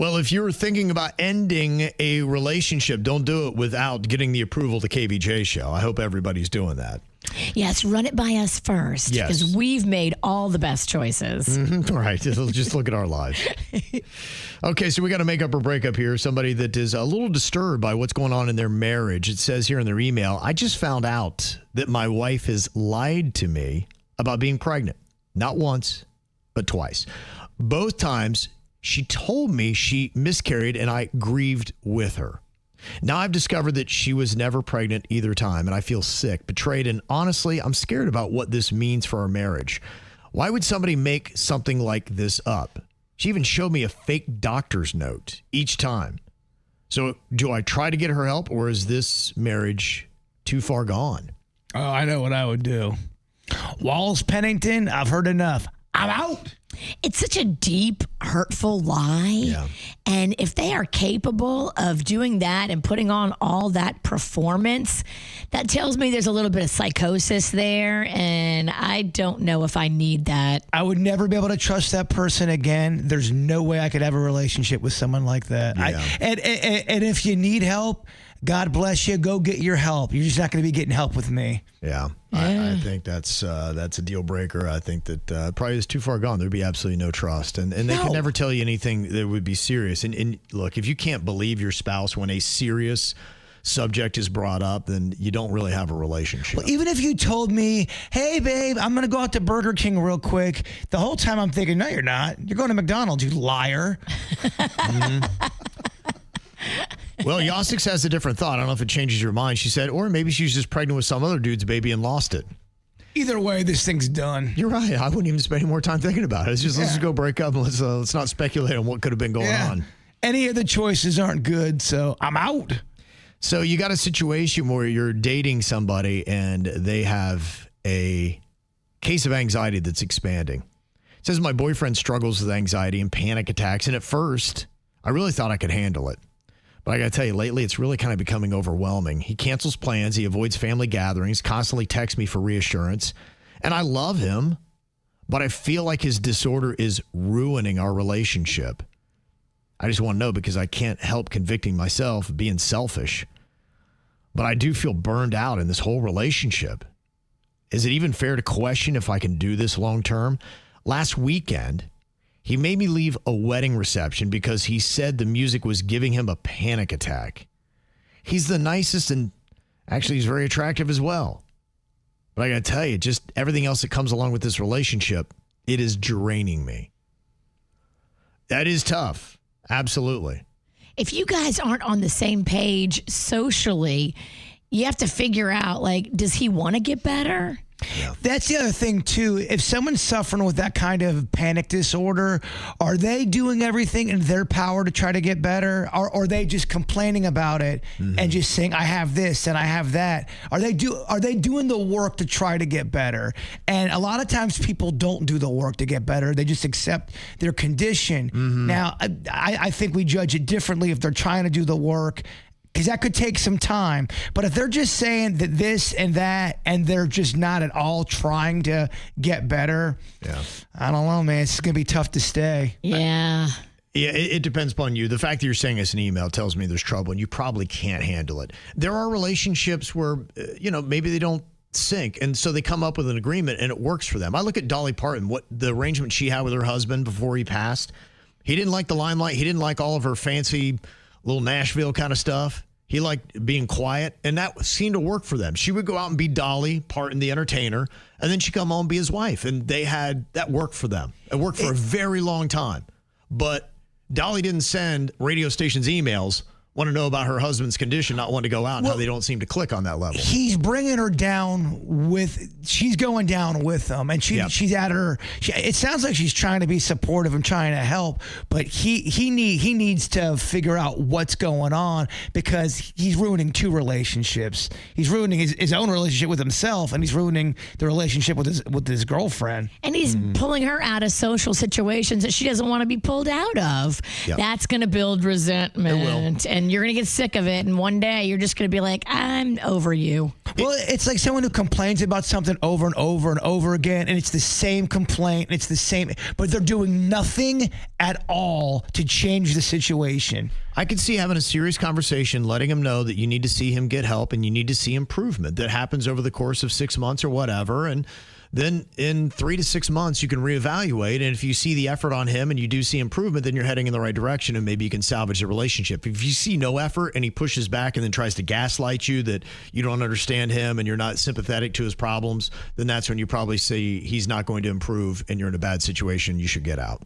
Well, if you're thinking about ending a relationship, don't do it without getting the approval of the KVJ show. I hope everybody's doing that. Yes, run it by us first. Yes. Because we've made all the best choices. Right. Just look at our lives. Okay, so we got to make up or break up here. Somebody that is a little disturbed by what's going on in their marriage. It says here in their email, I just found out that my wife has lied to me about being pregnant. Not once, but twice. Both times she told me she miscarried and I grieved with her. Now I've discovered that she was never pregnant either time, and I feel sick, betrayed, and honestly, I'm scared about what this means for our marriage. Why would somebody make something like this up? She even showed me a fake doctor's note each time. So do I try to get her help, or is this marriage too far gone? Oh, I know what I would do. Walls Pennington, I've heard enough. I'm out. It's such a deep, hurtful lie. Yeah. And if they are capable of doing that and putting on all that performance, that tells me there's a little bit of psychosis there. And I don't know if I need that. I would never be able to trust that person again. There's no way I could have a relationship with someone like that. Yeah. And if you need help, God bless you. Go get your help. You're just not going to be getting help with me. Yeah. I think that's a deal breaker. I think that probably is too far gone. There'd be absolutely no trust. And they can never tell you anything that would be serious. And look, if you can't believe your spouse when a serious subject is brought up, then you don't really have a relationship. Well, even if you told me, hey, babe, I'm going to go out to Burger King real quick, the whole time I'm thinking, no, you're not. You're going to McDonald's, you liar. Well, Yosix has a different thought. I don't know if it changes your mind. She said, or maybe she's just pregnant with some other dude's baby and lost it. Either way, this thing's done. You're right. I wouldn't even spend any more time thinking about it. Let's just go break up and let's not speculate on what could have been going on. Any of the choices aren't good, so I'm out. So you got a situation where you're dating somebody and they have a case of anxiety that's expanding. It says my boyfriend struggles with anxiety and panic attacks, and at first I really thought I could handle it. But I got to tell you, lately, it's really kind of becoming overwhelming. He cancels plans. He avoids family gatherings, constantly texts me for reassurance. And I love him, but I feel like his disorder is ruining our relationship. I just want to know because I can't help convicting myself of being selfish. But I do feel burned out in this whole relationship. Is it even fair to question if I can do this long term? Last weekend, he made me leave a wedding reception because he said the music was giving him a panic attack. He's the nicest and actually he's very attractive as well. But I got to tell you, just everything else that comes along with this relationship, it is draining me. That is tough. Absolutely. If you guys aren't on the same page socially, you have to figure out, like, does he want to get better? Yeah. That's the other thing, too. If someone's suffering with that kind of panic disorder, are they doing everything in their power to try to get better? Or are they just complaining about it and just saying, I have this and I have that? Are they doing the work to try to get better? And a lot of times people don't do the work to get better. They just accept their condition. Now, I think we judge it differently if they're trying to do the work, because that could take some time. But if they're just saying that this and that, and they're just not at all trying to get better, I don't know, man. It's going to be tough to stay. Yeah. Yeah, it depends upon you. The fact that you're saying this in email tells me there's trouble and you probably can't handle it. There are relationships where, maybe they don't sync, and so they come up with an agreement and it works for them. I look at Dolly Parton, what the arrangement she had with her husband before he passed. He didn't like the limelight. He didn't like all of her fancy little Nashville kind of stuff. He liked being quiet, and that seemed to work for them. She would go out and be Dolly Parton, the entertainer, and then she'd come home and be his wife, and that worked for them. It worked for a very long time. But Dolly didn't send radio stations emails, want to know about her husband's condition, not want to go out, and how they don't seem to click on that level. He's bringing her down she's going down with him, and she's at her. It sounds like she's trying to be supportive and trying to help, but he needs to figure out what's going on, because he's ruining two relationships. He's ruining his own relationship with himself, and he's ruining the relationship with his girlfriend. And he's pulling her out of social situations that she doesn't want to be pulled out of. Yep. That's going to build resentment. It will. and you're going to get sick of it. And one day you're just going to be like, I'm over you. Well, it's like someone who complains about something over and over and over again, and it's the same complaint, and it's the same, but they're doing nothing at all to change the situation. I could see having a serious conversation, letting him know that you need to see him get help and you need to see improvement that happens over the course of 6 months or whatever. And then in 3 to 6 months, you can reevaluate. And if you see the effort on him and you do see improvement, then you're heading in the right direction and maybe you can salvage the relationship. If you see no effort and he pushes back and then tries to gaslight you that you don't understand him and you're not sympathetic to his problems, then that's when you probably see he's not going to improve and you're in a bad situation. You should get out.